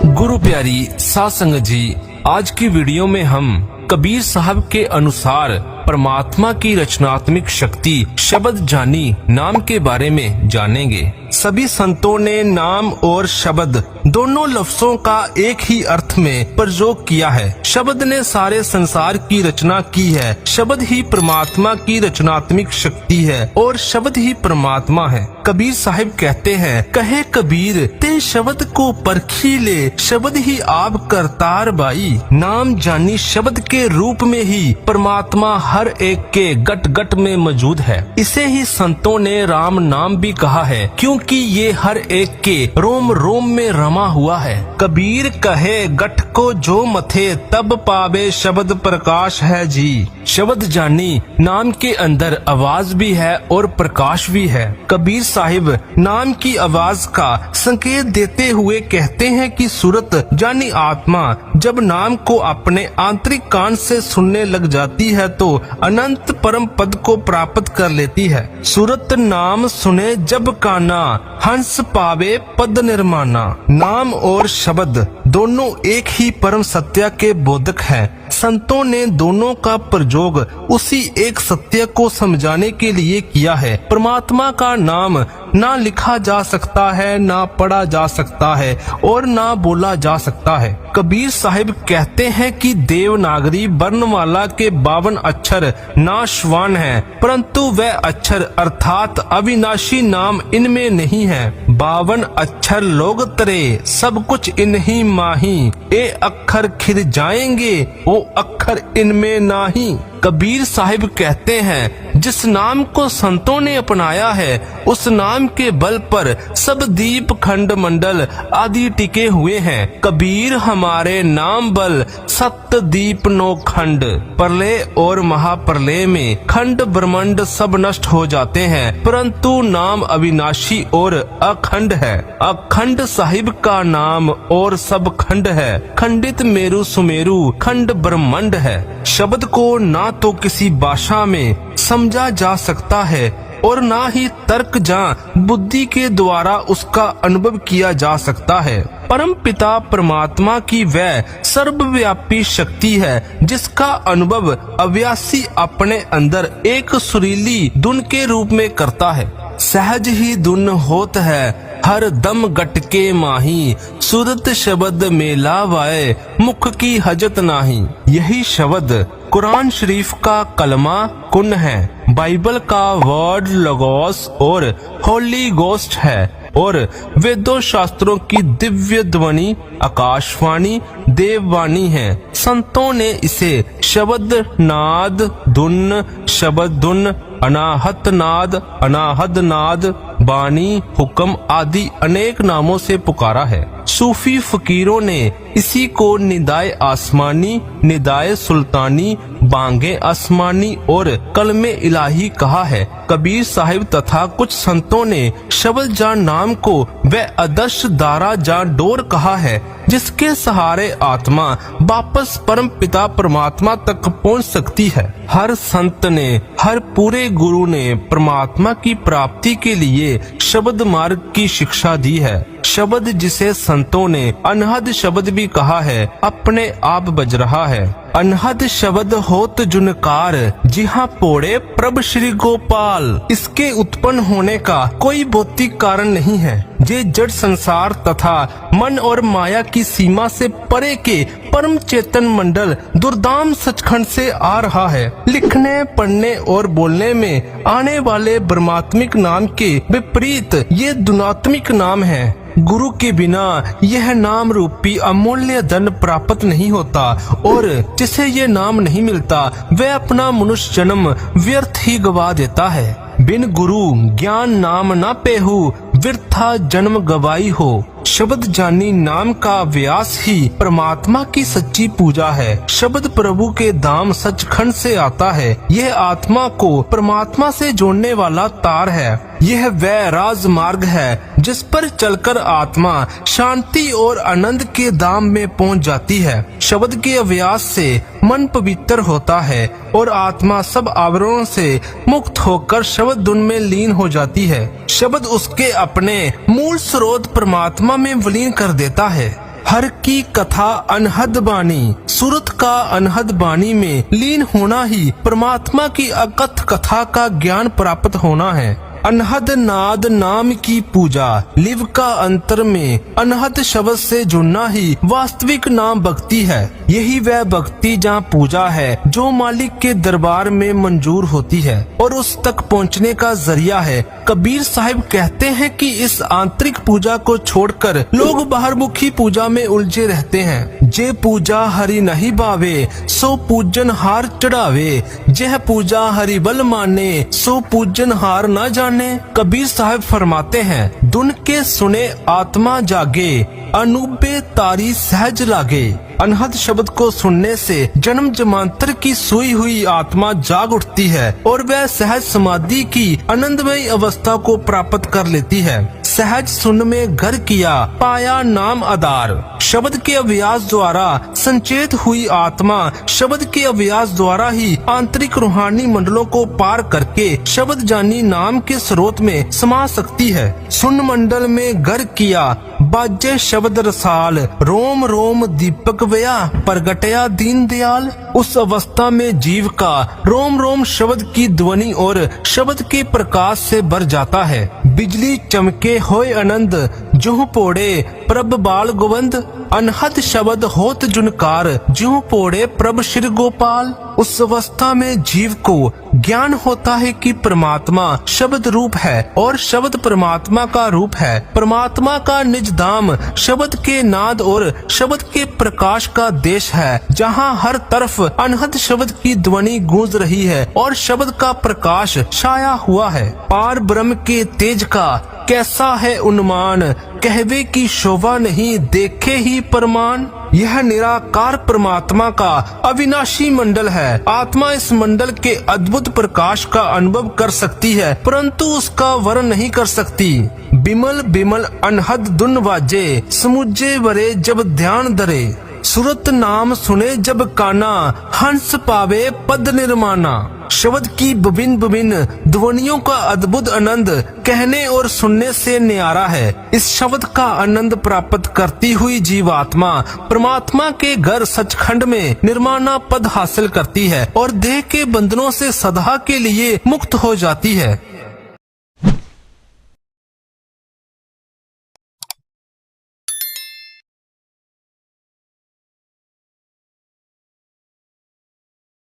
गुरु प्यारी साध संगत जी, आज की वीडियो में हम कबीर साहब के अनुसार परमात्मा की रचनात्मक शक्ति शब्द जानी नाम के बारे में जानेंगे। सभी संतों ने नाम और शब्द दोनों लफ्जों का एक ही अर्थ में प्रयोग किया है। शब्द ने सारे संसार की रचना की है। शब्द ही परमात्मा की रचनात्मक शक्ति है और शब्द ही परमात्मा है। कबीर साहिब कहते हैं, कहे कबीर ते शब्द को परखी ले, शब्द ही आप करतार बाई। नाम जानी शब्द के रूप में ही परमात्मा हर एक के गट गट में मौजूद है। इसे ही संतों ने राम नाम भी कहा है, क्योंकि ये हर एक के रोम रोम में रमा हुआ है। कबीर कहे गठ को जो मथे, तब पावे शब्द प्रकाश है जी। शब्द जानी नाम के अंदर आवाज भी है और प्रकाश भी है। कबीर साहिब नाम की आवाज का संकेत देते हुए कहते हैं कि सूरत जानी आत्मा जब नाम को अपने आंतरिक कान से सुनने लग जाती है तो अनंत परम पद को प्राप्त कर लेती है। सूरत नाम सुने जब काना, हंस पावे पद निर्माना। नाम और शब्द दोनों एक ही परम सत्य के बोधक हैं। संतों ने दोनों का प्रयोग उसी एक सत्य को समझाने के लिए किया है। परमात्मा का नाम ना लिखा जा सकता है, ना पढ़ा जा सकता है और ना बोला जा सकता है। कबीर साहिब कहते हैं कि देवनागरी वर्णमाला के 52 अक्षर नाशवान हैं, परंतु वह अक्षर अर्थात अविनाशी नाम इनमें नहीं है। 52 अक्षर लोग तरे, सब कुछ इन्हीं माही। ए अक्षर खिर जाएंगे, वो अक्षर इनमें नाही। कबीर साहिब कहते हैं, जिस नाम को संतों ने अपनाया है उस नाम के बल पर सब दीप खंड मंडल आदि टिके हुए हैं। कबीर हमारे नाम बल सत्य दीप नो खंड। प्रलय और महाप्रलय में खंड ब्रह्मांड सब नष्ट हो जाते हैं, परंतु नाम अविनाशी और अखंड है। अखंड साहिब का नाम और सब खंड है। खंडित मेरु सुमेरु खंड ब्रह्मांड है। शब्द को ना तो किसी भाषा में समझा जा सकता है और ना ही तर्क या बुद्धि के द्वारा उसका अनुभव किया जा सकता है। परम पिता परमात्मा की वह सर्वव्यापी शक्ति है जिसका अनुभव अव्यासी अपने अंदर एक सुरीली धुन के रूप में करता है। सहज ही धुन होत है हर दम गटके माही, सूरत शब्द में लावाए मुख की हजत नाही। यही शब्द कुरान शरीफ का कलमा कुन है, बाइबल का वर्ड लोगोस और होली गोस्ट है और वेदों शास्त्रों की दिव्य ध्वनि आकाशवाणी देववाणी है। संतों ने इसे शब्द नाद धुन, शब्द धुन, अनाहत नाद, अनाहद नाद, बानी, हुक्म आदि अनेक नामों से पुकारा है। सूफी फकीरों ने इसी को निदाए आसमानी, निदाए सुल्तानी, बांगे आसमानी और कलमे इलाही कहा है। कबीर साहिब तथा कुछ संतों ने शब्द जा नाम को वह आदर्श धारा जा डोर कहा है जिसके सहारे आत्मा वापस परम पिता परमात्मा तक पहुंच सकती है। हर संत ने, हर पूरे गुरु ने परमात्मा की प्राप्ति के लिए शब्द मार्ग की शिक्षा दी है। शब्द जिसे संतों ने अनहद शब्द भी कहा है, अपने आप बज रहा है। अनहद शब्द होत जुनकार, जिहाँ पोड़े प्रभ श्री गोपाल। इसके उत्पन्न होने का कोई भौतिक कारण नहीं है। ये जड़ संसार तथा मन और माया की सीमा से परे के परम चेतन मंडल दुर्दाम सचखंड से आ रहा है। लिखने, पढ़ने और बोलने में आने वाले ब्रह्मात्मिक नाम के विपरीत ये दुनात्मिक नाम है। गुरु के बिना यह नाम रूपी अमूल्य धन प्राप्त नहीं होता और जिसे ये नाम नहीं मिलता वह अपना मनुष्य जन्म व्यर्थ ही गवा देता है। बिन गुरु ज्ञान नाम न पेहु, व्यर्था जन्म गवाई हो। शब्द जानी नाम का व्यास ही परमात्मा की सच्ची पूजा है। शब्द प्रभु के धाम सचखंड से आता है। यह आत्मा को परमात्मा से जोड़ने वाला तार है। यह वह राजमार्ग है जिस पर चलकर आत्मा शांति और आनंद के धाम में पहुंच जाती है। शब्द के अभ्यास से मन पवित्र होता है और आत्मा सब आवरणों से मुक्त होकर शब्द धुन में लीन हो जाती है। शब्द उसके अपने मूल स्रोत परमात्मा में विलीन कर देता है। हर की कथा अनहद बानी। सूरत का अनहद बानी में लीन होना ही परमात्मा की अकथ कथा का ज्ञान प्राप्त होना है। अनहद नाद नाम की पूजा, लिव का अंतर में अनहद शब्द से जुड़ना ही वास्तविक नाम भक्ति है। यही वह भक्ति जहाँ पूजा है जो मालिक के दरबार में मंजूर होती है और उस तक पहुँचने का जरिया है। कबीर साहिब कहते हैं कि इस आंतरिक पूजा को छोड़कर लोग बाहरमुखी पूजा में उलझे रहते हैं। जे पूजा हरि नहीं भावे सो पूजन हार चढ़ावे, जह पूजा हरि बल माने सो पूजन हार न जाने। कबीर साहब फरमाते हैं, दुन के सुने आत्मा जागे, अनूबे तारी सहज लागे। अनहद शब्द को सुनने से जन्म जमांतर की सोई हुई आत्मा जाग उठती है और वह सहज समाधि की आनंदमय अवस्था को प्राप्त कर लेती है। सहज सुन में घर किया पाया नाम आधार। शब्द के अभ्यास द्वारा संचेत हुई आत्मा शब्द के अभ्यास द्वारा ही आंतरिक रूहानी मंडलों को पार करके शब्द जानी नाम के स्रोत में समा सकती है। सुन मंडल में घर किया बाजे शब्द रसाल, रोम रोम दीपक वया प्रगटया दीन दयाल। उस अवस्था में जीव का रोम रोम शब्द की ध्वनि और शब्द के प्रकाश से भर जाता है। बिजली चमके होय आनंद, जुह पोड़े प्रभ बाल गोवंद। अनहद शब्द होत जुनकार, जुह पोड़े प्रभ श्री गोपाल। उस अवस्था में जीव को ज्ञान होता है कि परमात्मा शब्द रूप है और शब्द परमात्मा का रूप है। परमात्मा का निज धाम शब्द के नाद और शब्द के प्रकाश का देश है, जहाँ हर तरफ अनहद शब्द की ध्वनि गूंज रही है और शब्द का प्रकाश छाया हुआ है। पार ब्रह्म के तेज का कैसा है उन्मान, कहवे की शोभा नहीं देखे ही परमान। यह निराकार परमात्मा का अविनाशी मंडल है। आत्मा इस मंडल के अद्भुत प्रकाश का अनुभव कर सकती है परंतु उसका वर्ण नहीं कर सकती। बिमल बिमल अनहद धुन वाजे, समुझे वरे जब ध्यान धरे। सुरत नाम सुने जब काना, हंस पावे पद निर्माना। शब्द की विभिन्न ध्वनियों का अद्भुत आनंद कहने और सुनने से न्यारा है। इस शब्द का आनंद प्राप्त करती हुई जीवात्मा परमात्मा के घर सचखंड में निर्माणा पद हासिल करती है और देह के बंधनों से सदा के लिए मुक्त हो जाती है।